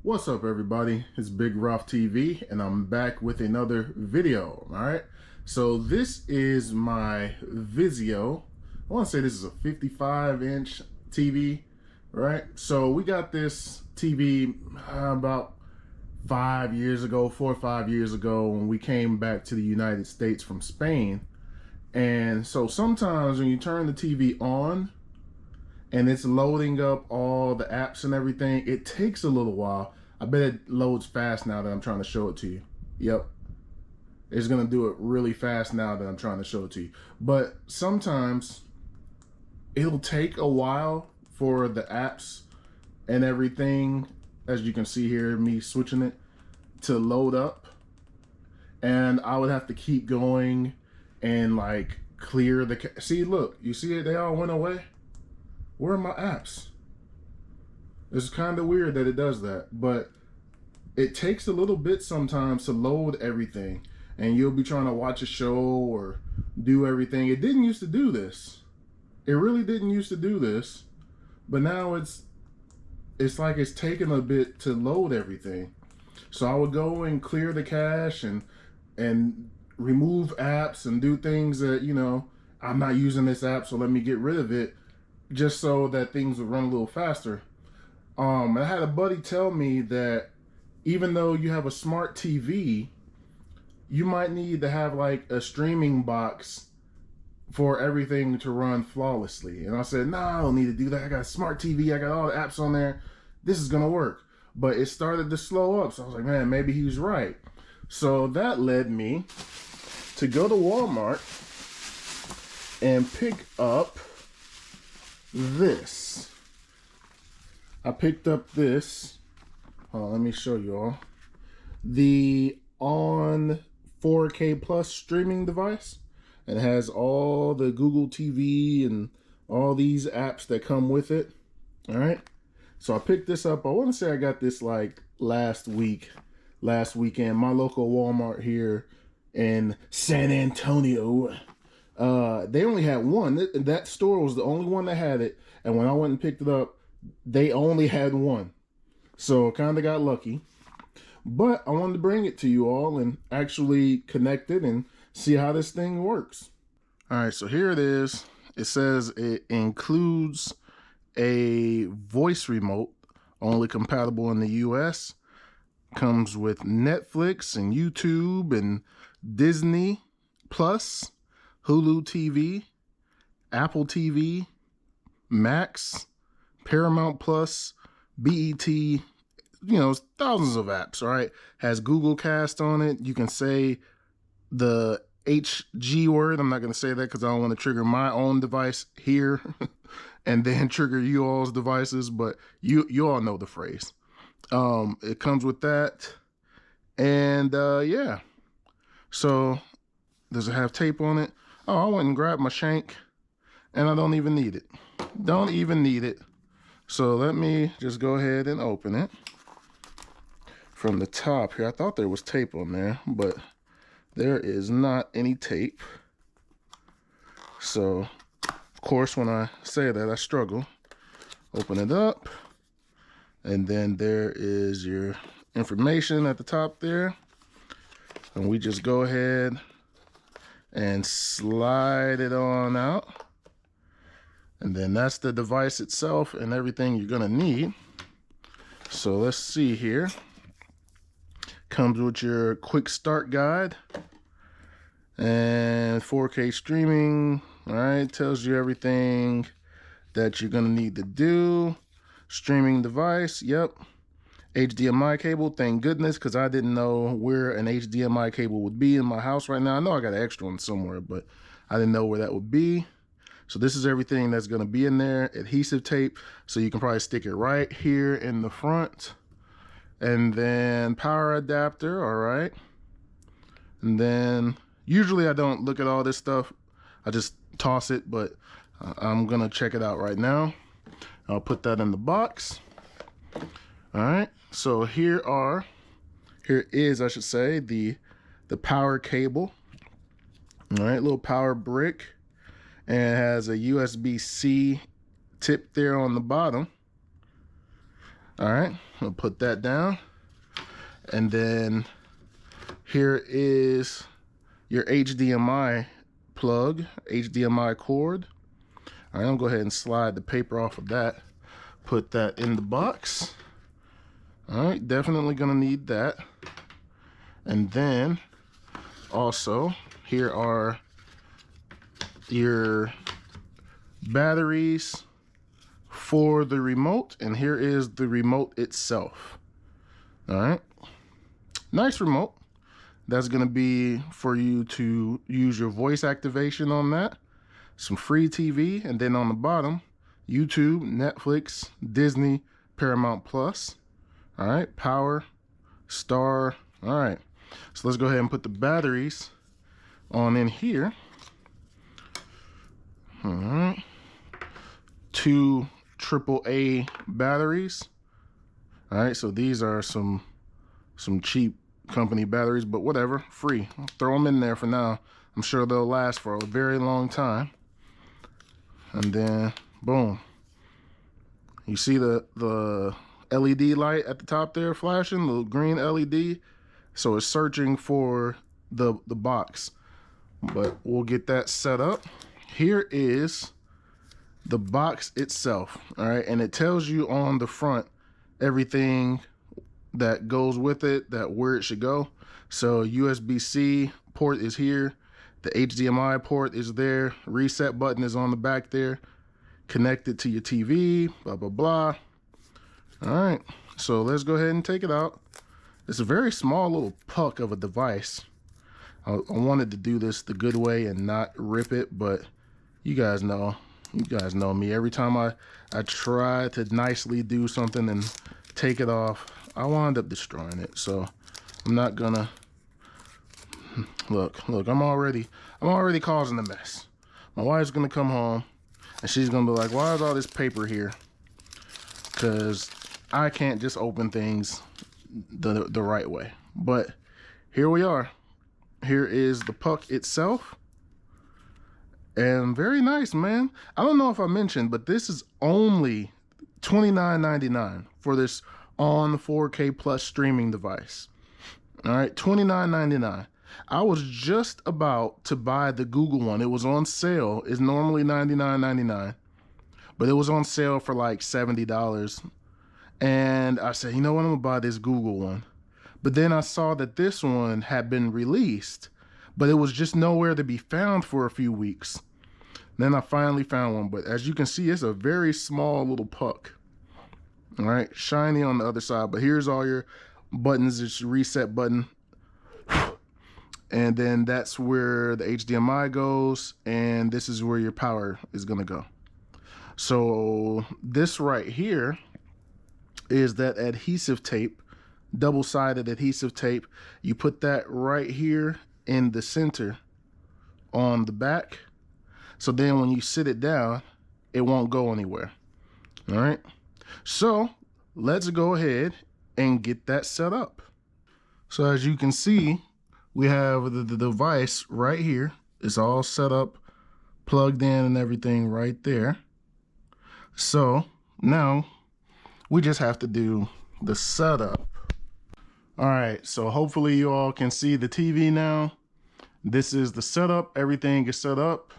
What's up, everybody? It's Big Rough TV and I'm back with another video. All right, so this is my Vizio. I want to say this is a 55-inch TV, right? So we got this TV about 5 years ago, 4 or 5 years ago, when we came back to the United States from Spain. And so sometimes when you turn the TV on and it's loading up all the apps and everything, it takes a little while. I bet it loads fast now that I'm trying to show it to you. Yep, it's gonna do it really fast now that I'm trying to show it to you. But sometimes it'll take a while for the apps and everything, as you can see here, me switching it, to load up. And I would have to keep going and like clear the, see, look, you see it, they all went away. Where are my apps? It's kind of weird that it does that, but it takes a little bit sometimes to load everything, and you'll be trying to watch a show or do everything. It didn't used to do this. It really didn't used to do this, but now it's like it's taking a bit to load everything. So I would go and clear the cache and remove apps and do things that, you know, I'm not using this app, so let me get rid of it, just so that things would run a little faster. I had a buddy tell me that even though you have a smart TV, you might need to have like a streaming box for everything to run flawlessly. And I said, nah, I don't need to do that. I got a smart TV. I got all the apps on there. This is going to work. But it started to slow up. So I was like, man, maybe he was right. So that led me to go to Walmart and pick up this. I picked up this. Let me show you all. The On 4K Plus streaming device. It has all the Google TV and all these apps that come with it. All right. So I picked this up. I want to say I got this like last weekend. My local Walmart here in San Antonio. They only had one. That store was the only one that had it. And when I went and picked it up, they only had one. So kind of got lucky. But I wanted to bring it to you all and actually connect it and see how this thing works. All right, so here it is. It says it includes a voice remote, only compatible in the US. Comes with Netflix and YouTube and Disney Plus, Hulu TV, Apple TV, Max, Paramount Plus, BET, you know, thousands of apps, all right? Has Google Cast on it. You can say the HG word. I'm not going to say that because I don't want to trigger my own device here and then trigger you all's devices, but you all know the phrase. It comes with that. And yeah. So does it have tape on it? Oh, I went and grabbed my shank and I don't even need it. Don't even need it. So let me just go ahead and open it from the top here. I thought there was tape on there, but there is not any tape. So, of course, when I say that, I struggle. Open it up, and then there is your information at the top there. And we just go ahead and slide it on out. And then that's the device itself and everything you're gonna need. So let's see here. Comes with your quick start guide and 4K streaming. All right, tells you everything that you're gonna need to do. Streaming device, yep. HDMI cable, thank goodness, because I didn't know where an HDMI cable would be in my house right now. I know I got an extra one somewhere, but I didn't know where that would be. So this is everything that's going to be in there. Adhesive tape, so you can probably stick it right here in the front. And then power adapter, all right. And then usually I don't look at all this stuff. I just toss it, but I'm going to check it out right now. I'll put that in the box. All right, so here is, I should say, the power cable. All right, little power brick. And it has a USB-C tip there on the bottom. All right, I'll put that down. And then here is your HDMI plug, HDMI cord. All right, I'll go ahead and slide the paper off of that. Put that in the box. All right, definitely gonna need that. And then also, here are your batteries for the remote, and here is the remote itself. All right, nice remote. That's gonna be for you to use your voice activation on that. Some free TV, and then on the bottom, YouTube, Netflix, Disney, Paramount Plus. All right, power, star. All right, so let's go ahead and put the batteries on in here. All right, 2 AAA batteries. All right, so these are some cheap company batteries, but whatever, free. I'll throw them in there for now. I'm sure they'll last for a very long time. And then boom, you see the LED light at the top there flashing, the green LED. So it's searching for the box, but we'll get that set up. Here is the box itself. All right, and it tells you on the front everything that goes with it, that where it should go. So USB-C port is here, the HDMI port is there, reset button is on the back there, connected to your TV, blah blah blah. All right, so let's go ahead and take it out. It's a very small little puck of a device. I wanted to do this the good way and not rip it, but you guys know me. Every time I try to nicely do something and take it off, I wind up destroying it. So I'm not gonna look. I'm already causing a mess. My wife's gonna come home and she's gonna be like, why is all this paper here? Because I can't just open things the right way. But here we are. Here is the puck itself. And very nice, man. I don't know if I mentioned, but this is only $29.99 for this on 4K plus streaming device. All right, $29.99. I was just about to buy the Google one. It was on sale. It's normally $99.99, but it was on sale for like $70. And I said, you know what, I'm gonna buy this Google one. But then I saw that this one had been released, but it was just nowhere to be found for a few weeks. Then I finally found one, but as you can see, it's a very small little puck. All right, shiny on the other side, but here's all your buttons. It's your reset button. And then that's where the HDMI goes, and this is where your power is gonna go. So this right here is that adhesive tape, double-sided adhesive tape. You put that right here in the center on the back. So then when you sit it down, it won't go anywhere. All right. So let's go ahead and get that set up. So as you can see, we have the device right here. It's all set up, plugged in and everything right there. So now we just have to do the setup. All right, so hopefully you all can see the TV now. This is the setup. Everything is set up.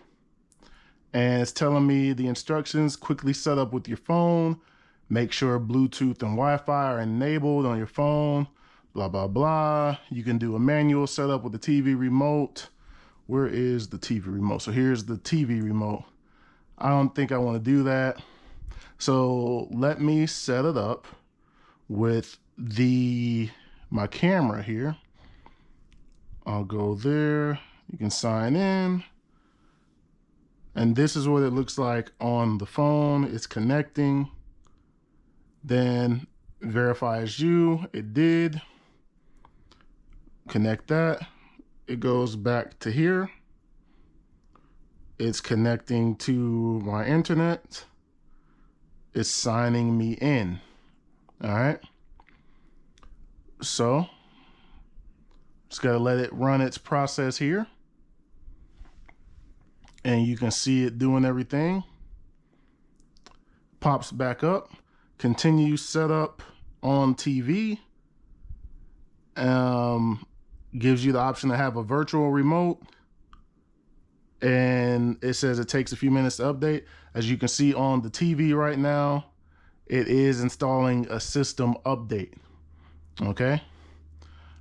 And it's telling me the instructions: quickly set up with your phone. Make sure Bluetooth and Wi-Fi are enabled on your phone. Blah, blah, blah. You can do a manual setup with the TV remote. Where is the TV remote? So here's the TV remote. I don't think I want to do that. So let me set it up with my camera here. I'll go there. You can sign in. And this is what it looks like on the phone. It's connecting. Then verify as you. It did. Connect that. It goes back to here. It's connecting to my internet. It's signing me in. All right. So just got to let it run its process here. And you can see it doing everything. Pops back up. continue setup on TV. Gives you the option to have a virtual remote, and it says it takes a few minutes to update. As you can see on the TV right now, it is installing a system update. Okay,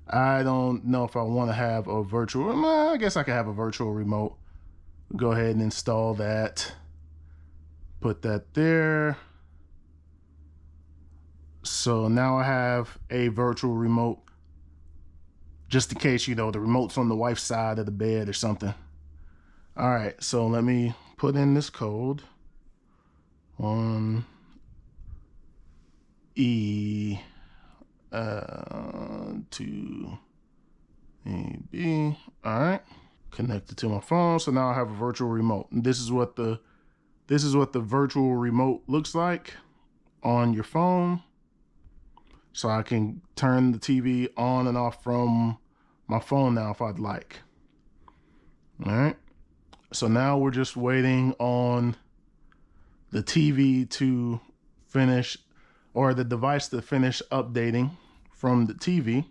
I don't know if I want to have a virtual. I guess I could have a virtual remote. Go ahead and install that. Put that there. So now I have a virtual remote, just in case, you know, the remote's on the wife's side of the bed or something. All right, so let me put in this code. 1E 2 AB. All right, connected to my phone. So now I have a virtual remote. And this is what the virtual remote looks like on your phone. So I can turn the TV on and off from my phone now if I'd like. All right. So now we're just waiting on the TV to finish, or the device to finish updating from the TV.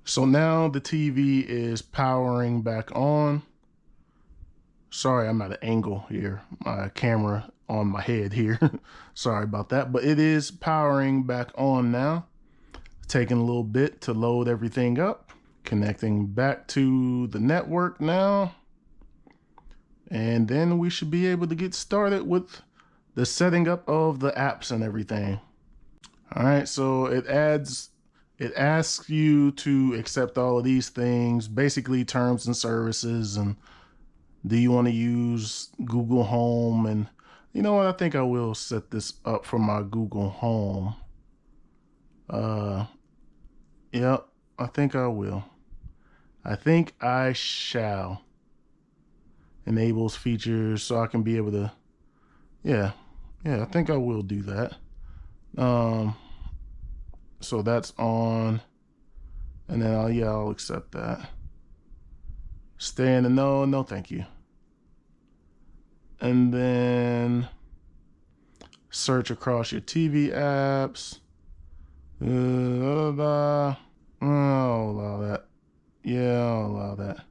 So now the TV is powering back on. Sorry, I'm at an angle here. My camera on my head here. Sorry about that, but it is powering back on now. Taking a little bit to load everything up. Connecting back to the network now. And then we should be able to get started with the setting up of the apps and everything. All right, so it asks you to accept all of these things, basically terms and services, and do you want to use Google Home? And you know what, I think I will set this up for my Google Home. Yep, I think I will. I think I shall. Enables features so I can be able to, yeah, I think I will do that. So that's on, and then I'll accept that. Stay in the know, no thank you. And then search across your TV apps. I'll allow that. Yeah, I'll allow that.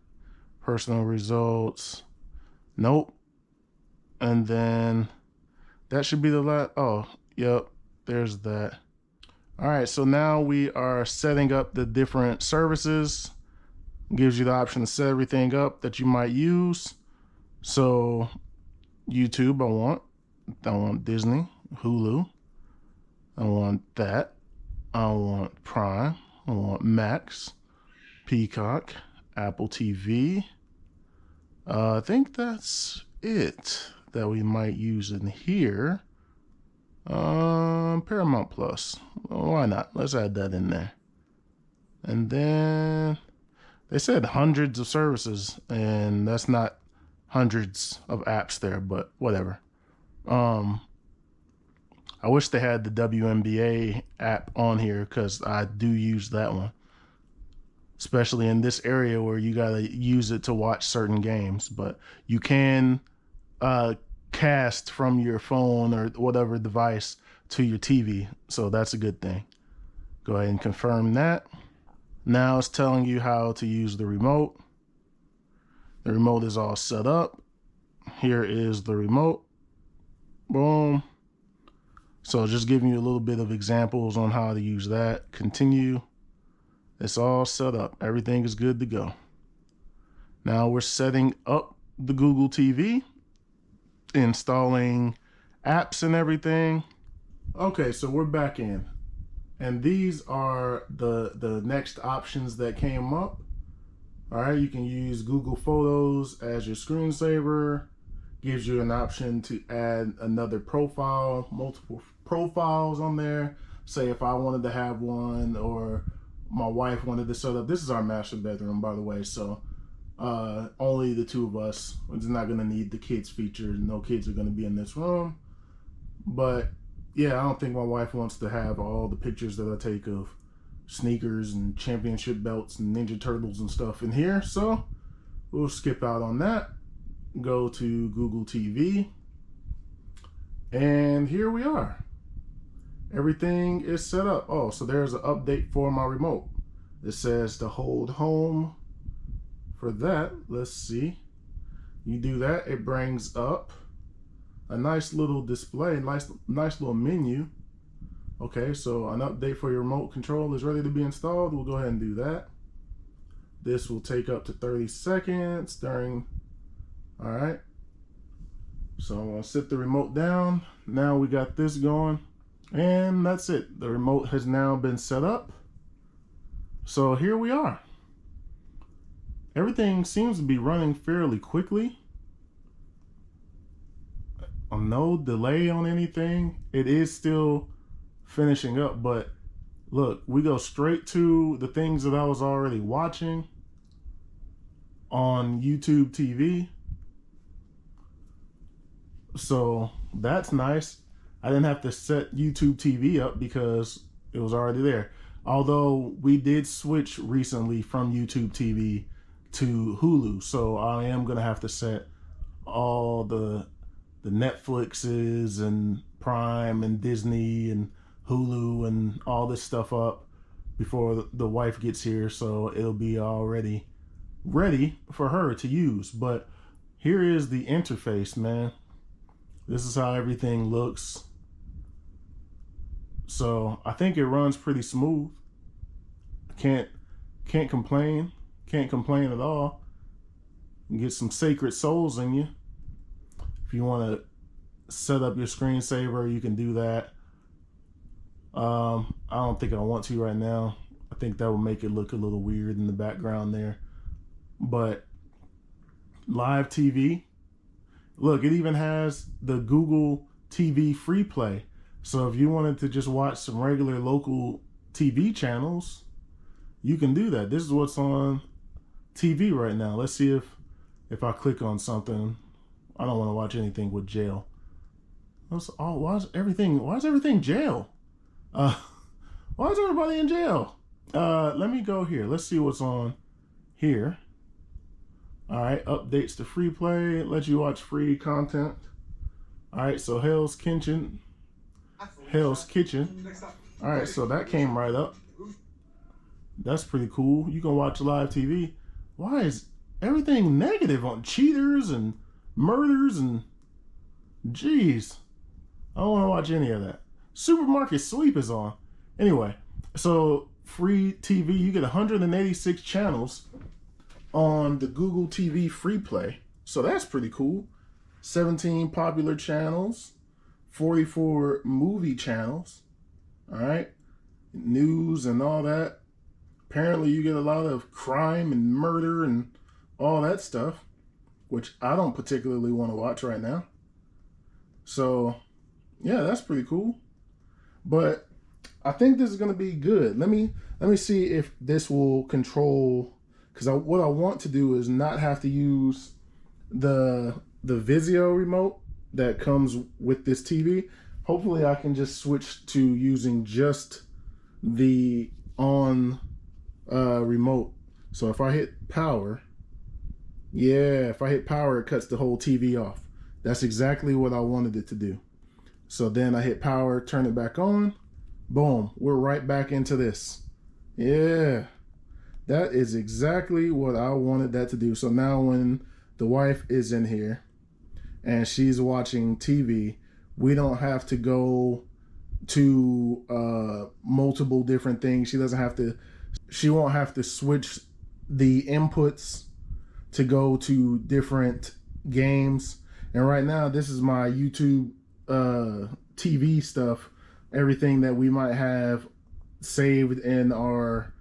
Personal results. Nope. And then that should be the last. Oh, yep. There's that. All right. So now we are setting up the different services. Gives you the option to set everything up that you might use. So YouTube, I want Disney, Hulu. I want that. I want Prime. I want Max, Peacock, Apple TV. I think that's it that we might use in here. Paramount Plus. Well, why not? Let's add that in there. And then they said hundreds of services, and that's not hundreds of apps there, but whatever. I wish they had the WNBA app on here because I do use that one, especially in this area where you gotta use it to watch certain games. But you can cast from your phone or whatever device to your TV, so that's a good thing. Go ahead and confirm that. Now it's telling you how to use the remote. The remote is all set up. Here is the remote. Boom. So just giving you a little bit of examples on how to use that. Continue. It's all set up. Everything is good to go. Now we're setting up the Google TV, installing apps and everything. Okay, so we're back in. And these are the next options that came up. All right, you can use Google Photos as your screensaver. Gives you an option to add another profile, multiple profiles on there. Say if I wanted to have one, or my wife wanted to set up. This is our master bedroom, by the way, so only the two of us. It's not going to need the kids feature. No kids are going to be in this room. But yeah, I don't think my wife wants to have all the pictures that I take of sneakers and championship belts and Ninja Turtles and stuff in here, so we'll skip out on that. Go to Google TV, and here we are. everything is set up. Oh, so there's an update for my remote. It says to hold home for that. Let's see. You do that, it brings up a nice little display, nice little menu. Okay, so an update for your remote control is ready to be installed. We'll go ahead and do that. This will take up to 30 seconds during, all right. So I'm gonna sit the remote down. Now we got this going, and that's it. The remote has now been set up. So here we are. Everything seems to be running fairly quickly. No delay on anything. It is still finishing up, but look, we go straight to the things that I was already watching on YouTube TV. So that's nice. I didn't have to set YouTube TV up because it was already there. Although we did switch recently from YouTube TV to Hulu, so I am gonna have to set all the Netflixes and Prime and Disney and Hulu and all this stuff up before the wife gets here, so it'll be already ready for her to use. But here is the interface, man. This is how everything looks. So I think it runs pretty smooth. Can't complain. Can't complain at all. You get some sacred souls in you. If you want to set up your screensaver, you can do that. I don't think I want to right now. I think that would make it look a little weird in the background there. But live TV, look, it even has the Google TV free play. So if you wanted to just watch some regular local TV channels, you can do that. This is what's on TV right now. Let's see if I click on something. I don't want to watch anything with jail. Why is everything jail? Why is everybody in jail? Let me go here. Let's see what's on here. All right, updates to free play. Let you watch free content. All right, so Hell's Kitchen. All right, so that came right up. That's pretty cool. You can watch live TV. Why is everything negative on cheaters and murders and jeez? I don't want to watch any of that. Supermarket Sweep is on. Anyway, so free TV, you get 186 channels on the Google TV free play. So that's pretty cool. 17 popular channels, 44 movie channels. All right. News and all that. Apparently you get a lot of crime and murder and all that stuff, which I don't particularly want to watch right now. So yeah, that's pretty cool. But I think this is going to be good. Let me see if this will control, because what I want to do is not have to use the Vizio remote that comes with this TV. Hopefully I can just switch to using just the on remote. So if I hit power, yeah, if I hit power, it cuts the whole TV off. That's exactly what I wanted it to do. So then I hit power, turn it back on. Boom, we're right back into this. Yeah, that is exactly what I wanted that to do. So now when the wife is in here and she's watching TV, we don't have to go to multiple different things. She won't have to switch the inputs to go to different games. And right now, this is my YouTube TV stuff, everything that we might have saved in our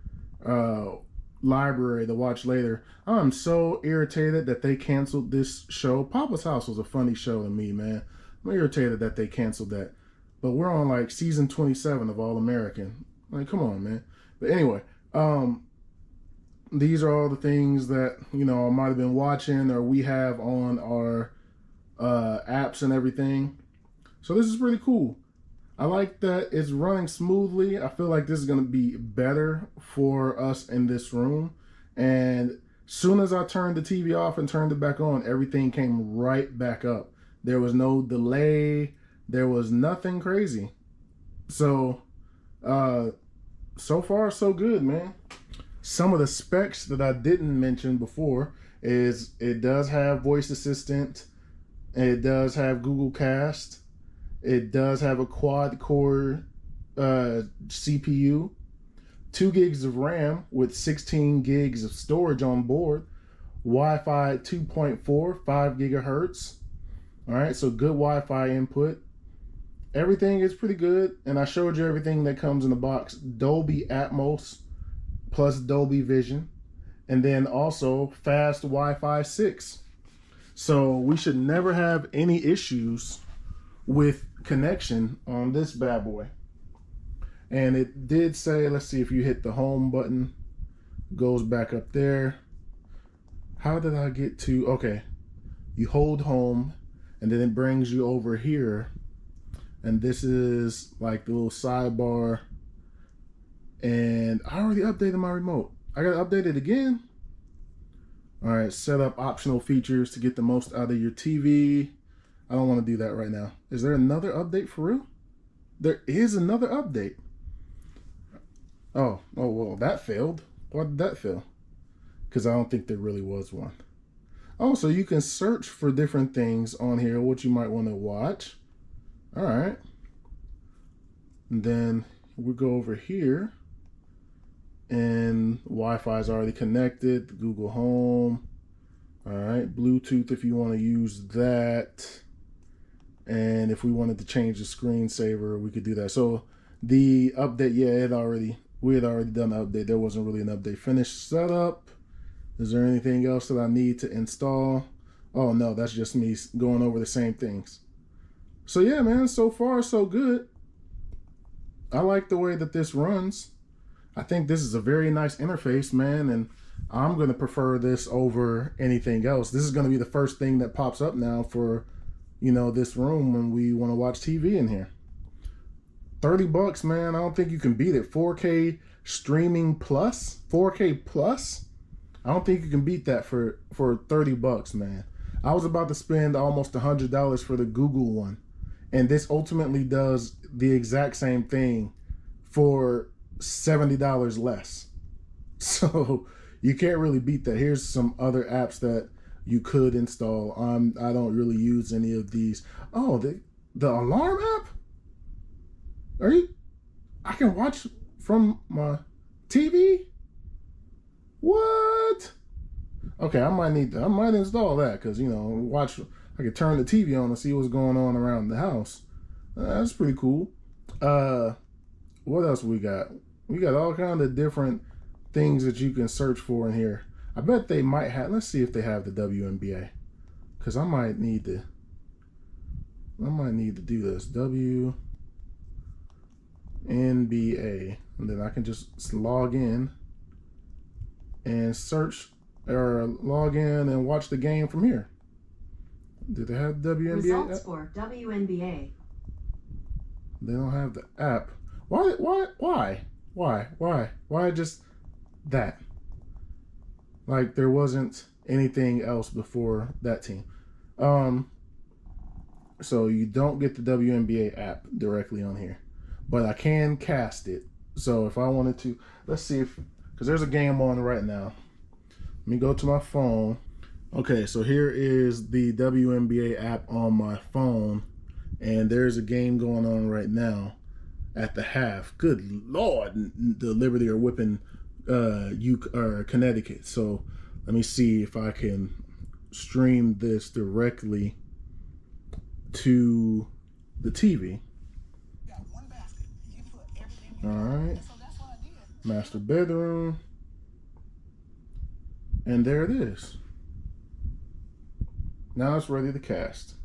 library to watch later. I'm so irritated that they canceled this show. Papa's House was a funny show to me, man. I'm irritated that they canceled that. But we're on like season 27 of All American. Like, come on, man. But anyway, these are all the things that, you know, I might have been watching or we have on our apps and everything. So this is pretty cool. I like that it's running smoothly. I feel like this is going to be better for us in this room. And soon as I turned the TV off and turned it back on, everything came right back up. There was no delay. There was nothing crazy. So, so far so good, man. Some of the specs that I didn't mention before is it does have voice assistant, it does have Google Cast, it does have a quad core CPU, 2 gigs of RAM with 16 gigs of storage on board, Wi-Fi 2.4, 5 gigahertz. All right, so good Wi-Fi input. Everything is pretty good, and I showed you everything that comes in the box. Dolby Atmos plus Dolby Vision, and then also fast Wi-Fi 6. So we should never have any issues with connection on this bad boy. And it did say, let's see, if you hit the home button, goes back up there. How did I get to, okay, you hold home and then it brings you over here, and this is like the little sidebar. And I already updated my remote. I gotta update it again. All right, set up optional features to get the most out of your TV. I don't want to do that right now. Is there another update for real? There is another update. Oh, well, that failed. Why did that fail? Because I don't think there really was one. Oh, so you can search for different things on here, what you might want to watch. All right. And then we go over here, and Wi-Fi is already connected, Google Home. All right, Bluetooth if you want to use that. And if we wanted to change the screensaver, we could do that. So the update, yeah, we had already done the update. There wasn't really an update. Finished setup. Is there anything else that I need to install? Oh no, that's just me going over the same things. So yeah, man, so far so good. I like the way that this runs. I think this is a very nice interface, man, and I'm going to prefer this over anything else. This is going to be the first thing that pops up now for, you know, this room when we want to watch TV in here. 30 bucks, man. I don't think you can beat it. 4K streaming plus, 4K plus. I don't think you can beat that for 30 bucks, man. I was about to spend almost $100 for the Google one, and this ultimately does the exact same thing for $70 less. So you can't really beat that. Here's some other apps that you could install. I don't really use any of these. Oh, the alarm app? I can watch from my TV? What? Okay, I might install that, because, you know, I could turn the TV on and see what's going on around the house. That's pretty cool. What else we got? We got all kinds of different things that you can search for in here. I bet they might have, let's see if they have the WNBA, because I might need to do this. WNBA, and then I can just log in and search, or log in and watch the game from here. Do they have WNBA? Results for WNBA. They don't have the app. Why just that? Like there wasn't anything else before that team. So you don't get the WNBA app directly on here, but I can cast it. So if I wanted to, let's see because there's a game on right now. Let me go to my phone. Okay, so here is the WNBA app on my phone, and there's a game going on right now at the half. Good Lord, the Liberty are whipping Connecticut. So let me see if I can stream this directly to the TV. All right, master bedroom, and there it is. Now it's ready to cast.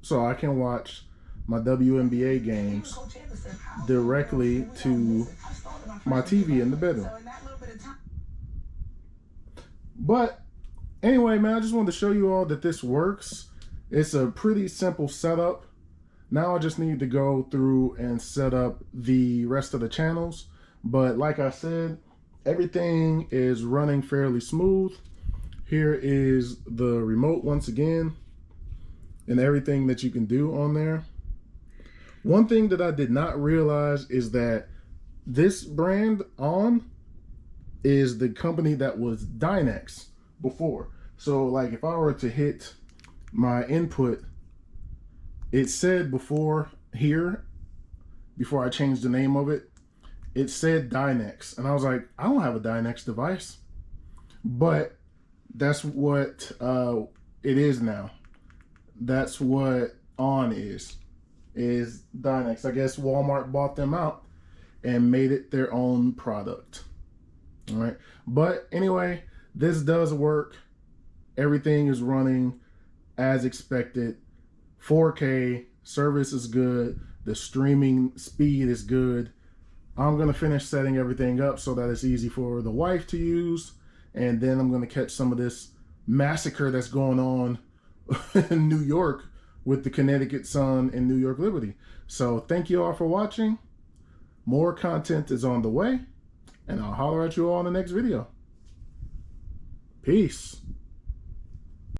So I can watch my WNBA games directly to my TV in the bedroom. But anyway, man, I just wanted to show you all that this works. It's a pretty simple setup. Now I just need to go through and set up the rest of the channels. But like I said, everything is running fairly smooth. Here is the remote once again, and everything that you can do on there. One thing that I did not realize is that this brand On is the company that was Dynex before. So like if I were to hit my input, it said before here, before I changed the name of it, it said Dynex. And I was like, I don't have a Dynex device. But that's what it is now. That's what On is Dynex. I guess Walmart bought them out and made it their own product. All right. But anyway, this does work. Everything is running as expected. 4K, service is good. The streaming speed is good. I'm going to finish setting everything up so that it's easy for the wife to use. And then I'm going to catch some of this massacre that's going on in New York with the Connecticut Sun and New York Liberty. So thank you all for watching. More content is on the way, and I'll holler at you all in the next video. Peace.